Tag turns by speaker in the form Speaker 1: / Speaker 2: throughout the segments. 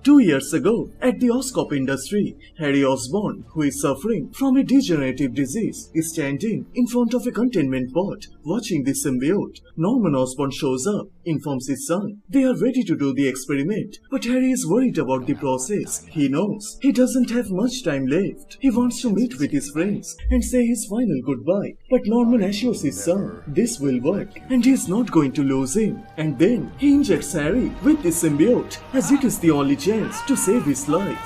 Speaker 1: 2 years ago, at the Oscorp industry, Harry Osborn, who is suffering from a degenerative disease, is standing in front of a containment pod, watching the symbiote. Norman Osborn shows up, informs his son. They are ready to do the experiment, but Harry is worried about the process. He knows he doesn't have much time left. He wants to meet with his friends and say his final goodbye, but Norman assures his son this will work and he is not going to lose him. And then he injects Harry with the symbiote, as it is the only chance to save his life.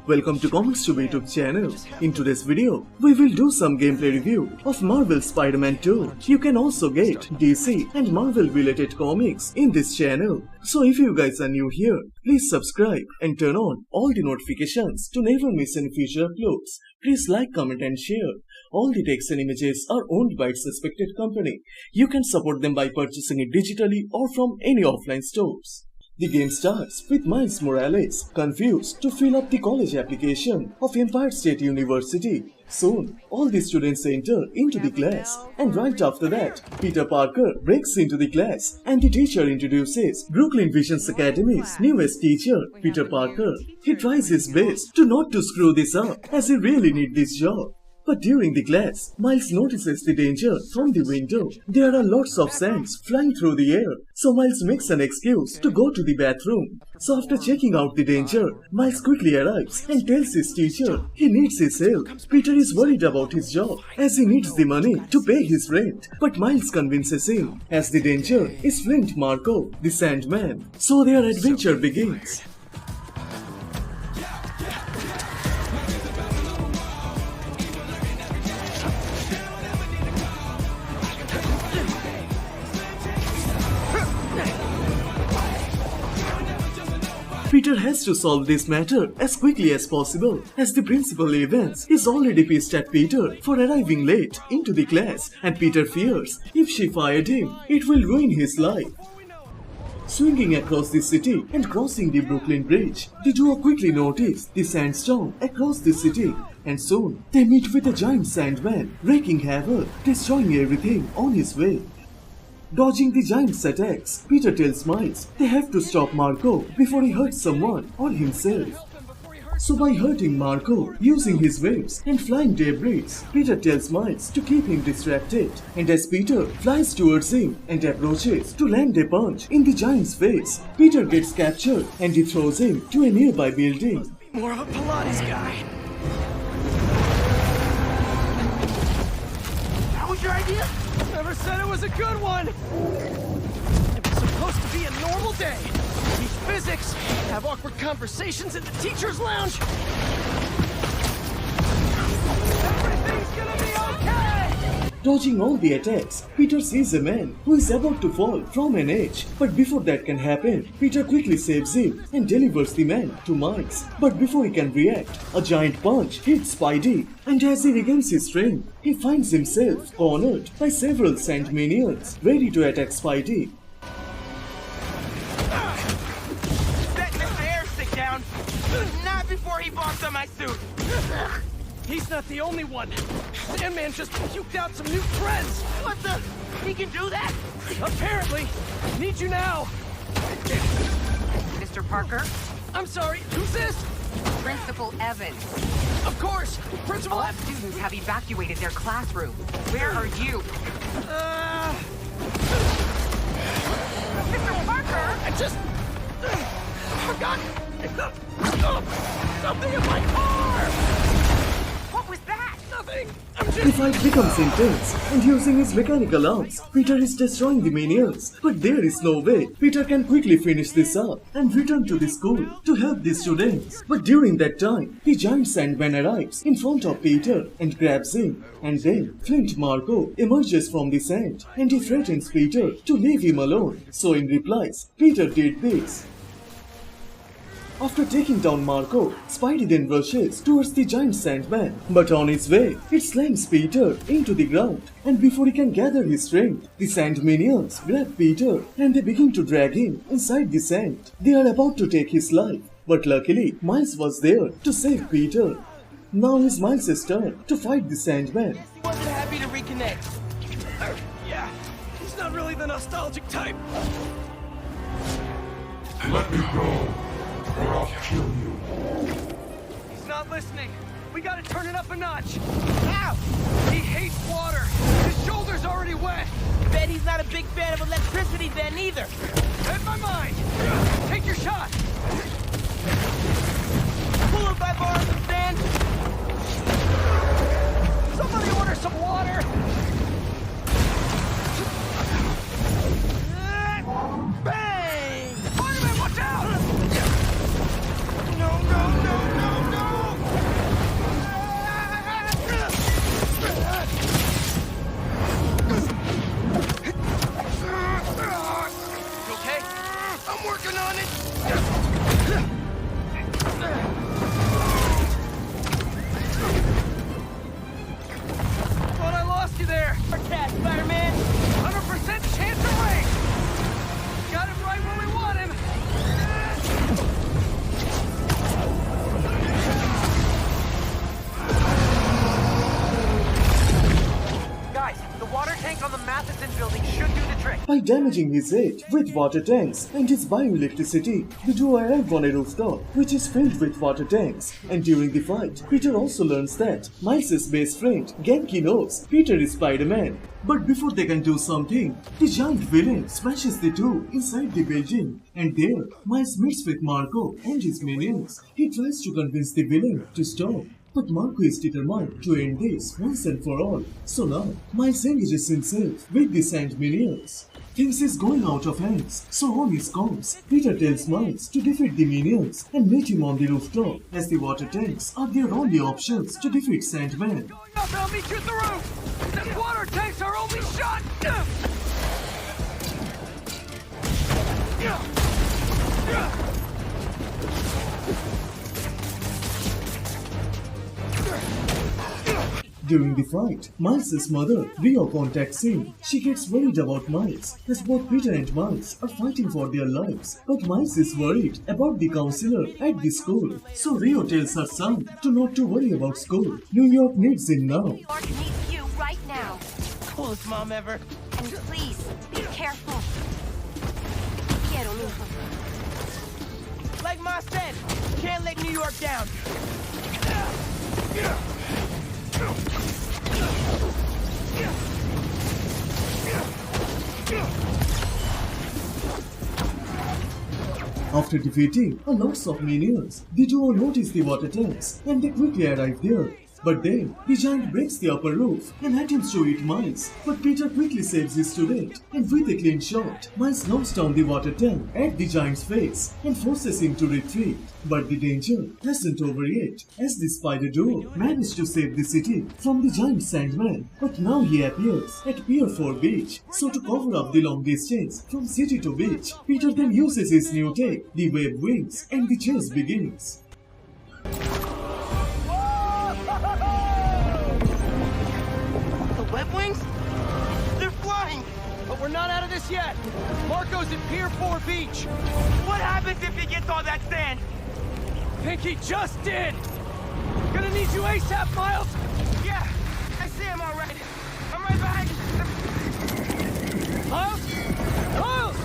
Speaker 1: Welcome to Comicstube YouTube channel. In today's video, we will do some gameplay review of Marvel's Spider-Man 2. You can also get DC and Marvel related comics in this channel. So if you guys are new here, please subscribe and turn on all the notifications to never miss any future uploads. Please like, comment and share. All the text and images are owned by its respected company. You can support them by purchasing it digitally or from any offline stores. The game starts with Miles Morales, confused to fill up the college application of Empire State University. Soon, all the students enter into the class, and right after that, Peter Parker breaks into the class, and the teacher introduces Brooklyn Vision's Academy's newest teacher, Peter Parker. He tries his best to not to screw this up, as he really needs this job. But during the class, Miles notices the danger from the window. There are lots of sands flying through the air, so Miles makes an excuse to go to the bathroom. So after checking out the danger, Miles quickly arrives and tells his teacher he needs his help. Peter is worried about his job as he needs the money to pay his rent, but Miles convinces him as the danger is Flint Marko, the Sandman. So their adventure begins. Peter has to solve this matter as quickly as possible, as the principal Evans is already pissed at Peter for arriving late into the class, and Peter fears if she fired him, it will ruin his life. Swinging across the city and crossing the Brooklyn Bridge, the duo quickly notice the sandstorm across the city, and soon they meet with a giant Sandman, wreaking havoc, destroying everything on his way. Dodging the giant's attacks, Peter tells Miles they have to stop Marko before he hurts someone or himself. So by hurting Marko using his webs and flying debris, Peter tells Miles to keep him distracted, and as Peter flies towards him and approaches to land a punch in the giant's face, Peter gets captured and he throws him to a nearby building.
Speaker 2: More of a Pilates guy. That was your idea? Never said it was a good one. It was supposed to be a normal day. Teach physics, have awkward conversations in the teacher's lounge. Everything's gonna be okay!
Speaker 1: Dodging all the attacks, Peter sees a man who is about to fall from an edge. But before that can happen, Peter quickly saves him and delivers the man to Miles. But before he can react, a giant punch hits Spidey, and as he regains his strength, he finds himself cornered by several Sand minions, ready to attack Spidey.
Speaker 3: Set Mr. Airstick down! Not before he bonks on my suit!
Speaker 2: He's not the only one. Sandman just puked out some new threads.
Speaker 3: What the? He can do that?
Speaker 2: Apparently. Need you now.
Speaker 4: Mr. Parker?
Speaker 2: I'm sorry, who's this?
Speaker 4: Principal Evans.
Speaker 2: Of course, Principal
Speaker 4: All
Speaker 2: Evans.
Speaker 4: students have evacuated their classroom. Where are you? Mr. Parker?
Speaker 2: I just forgot something in my car.
Speaker 4: What was that?
Speaker 2: Nothing.
Speaker 1: The fight becomes intense, and using his mechanical arms, Peter is destroying the minions. But there is no way Peter can quickly finish this up and return to the school to help the students. But during that time, the giant Sandman arrives in front of Peter and grabs him. And then Flint Marko emerges from the sand, and he threatens Peter to leave him alone. So in replies, Peter did this. After taking down Marko, Spidey then rushes towards the giant Sandman, but on his way, it slams Peter into the ground, and before he can gather his strength, the Sand minions grab Peter and they begin to drag him inside the sand. They are about to take his life, but luckily Miles was there to save Peter. Now it's Miles' turn to fight the Sandman.
Speaker 3: He wasn't happy happy to reconnect.
Speaker 2: Yeah, he's not really the nostalgic type.
Speaker 5: Let me go, or I'll kill you.
Speaker 2: He's not listening. We gotta turn it up a notch.
Speaker 3: Ow!
Speaker 2: He hates water. His shoulder's already wet.
Speaker 3: Bet he's not a big fan of electricity then either.
Speaker 2: Read my mind. Take your shot.
Speaker 3: Cool if I borrow some sand.
Speaker 2: Somebody order some water.
Speaker 3: Bang!
Speaker 2: Spider-Man, watch out!
Speaker 3: No, no, no, no, no!
Speaker 2: You okay?
Speaker 3: I'm working on it!
Speaker 2: Thought I lost you there.
Speaker 3: Our cat, Spider-Man!
Speaker 2: 100% chance away. Got him right where we want him.
Speaker 4: Guys, the water tank on the Matheson building should do the trick.
Speaker 1: By damaging his head with water tanks and his bioelectricity, the duo arrive on a rooftop which is filled with water tanks. And during the fight, Peter also learns that Miles' best friend, Genki, knows Peter is Spider-Man. But before they can do something, the giant villain smashes the two inside the building. And there, Miles meets with Marco and his minions. He tries to convince the villain to stop. But Marco is determined to end this once and for all. So now, Miles engages himself with the Sand minions. Things is going out of hands, so on his comms, Peter tells Miles to defeat the minions and meet him on the rooftop, as the water tanks are their only options to defeat Sandman.
Speaker 2: Going up, I'll meet you at the roof. The water tank's our only shot.
Speaker 1: During the fight, Miles' mother, Rio, contacts him. She gets worried about Miles, as both Peter and Miles are fighting for their lives. But Miles is worried about the counselor at the school. So Rio tells her son to not to worry about school. New York needs him now.
Speaker 6: New York needs you right now.
Speaker 3: Coolest mom ever.
Speaker 6: And please, be careful. Quiero, mijo.
Speaker 3: Like Ma said, can't let New York down.
Speaker 1: After defeating a lot of minions, the duo notice the water tanks and they quickly arrive there. But then, the giant breaks the upper roof and attempts to eat Miles. But Peter quickly saves his student, and with a clean shot, Miles knocks down the water tank at the giant's face and forces him to retreat. But the danger hasn't over yet, as the spider duo managed to save the city from the giant Sandman. But now he appears at Pier 4 Beach. So to cover up the long distance from city to beach, Peter then uses his new tech, the web wings, and the chase begins.
Speaker 3: Web wings? They're flying!
Speaker 2: But we're not out of this yet. Marco's at Pier 4 Beach.
Speaker 3: What happens if he gets all that sand?
Speaker 2: Think he just did. Gonna need you ASAP, Miles.
Speaker 3: Yeah, I see him all right. I'm right behind you.
Speaker 2: Miles? Miles!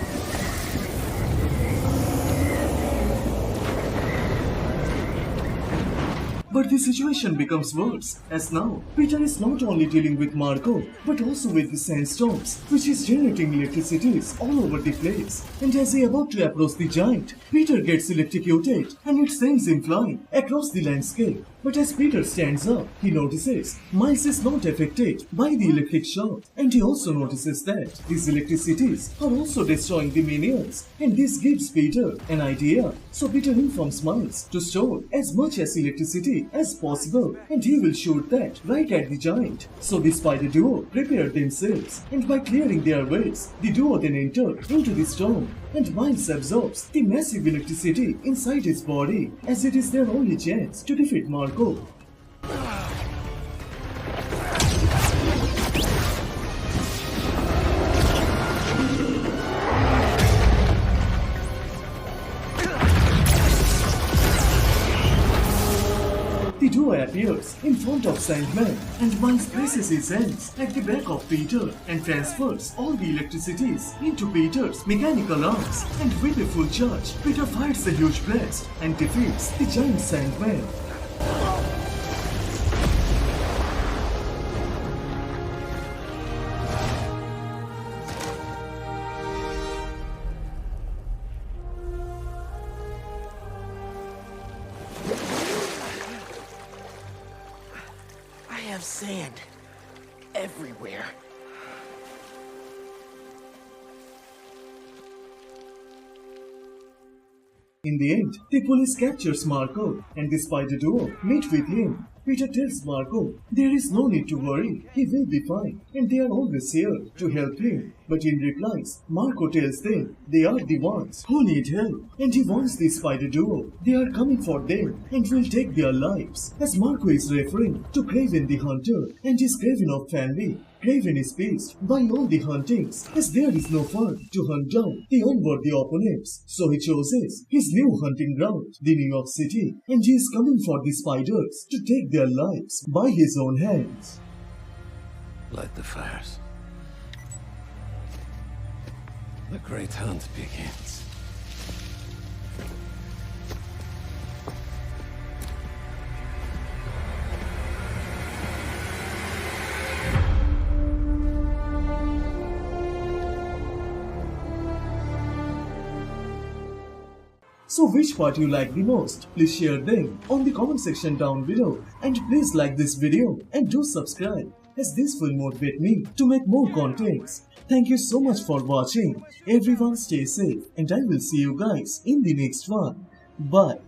Speaker 1: But the situation becomes worse, as now Peter is not only dealing with Marco, but also with the sandstorms, which is generating electricities all over the place. And as he about to approach the giant, Peter gets electrocuted and it sends him flying across the landscape. But as Peter stands up, he notices Miles is not affected by the electric shock, and he also notices that these electricities are also destroying the minions, and this gives Peter an idea. So Peter informs Miles to store as much as electricity as possible, and he will shoot that right at the giant. So the spider duo prepare themselves, and by clearing their ways, the duo then enter into the storm, and Miles absorbs the massive electricity inside his body, as it is their only chance to defeat Marco. The duo appears in front of Sandman and Miles places his hands at the back of Peter and transfers all the electricities into Peter's mechanical arms, and with a full charge, Peter fires a huge blast and defeats the giant Sandman.
Speaker 2: I have sand everywhere.
Speaker 1: In the end, the police captures Marco and the Spider Duo meet with him. Peter tells Marco there is no need to worry, he will be fine, and they are always here to help him. But in replies, Marco tells them they are the ones who need help, and he warns the Spider Duo they are coming for them and will take their lives, as Marco is referring to Kraven the Hunter and his Kraven of family. Kraven is pissed by all the huntings, as there is no fun to hunt down the unworthy opponents, so he chooses his new hunting ground, the New York City, and he is coming for the spiders to take their lives by his own hands.
Speaker 7: Light the fires. The great hunt begins.
Speaker 1: So which part you like the most? Please share them on the comment section down below, and please like this video and do subscribe, as this will motivate me to make more contents. Thank you so much for watching. Everyone stay safe, and I will see you guys in the next one. Bye.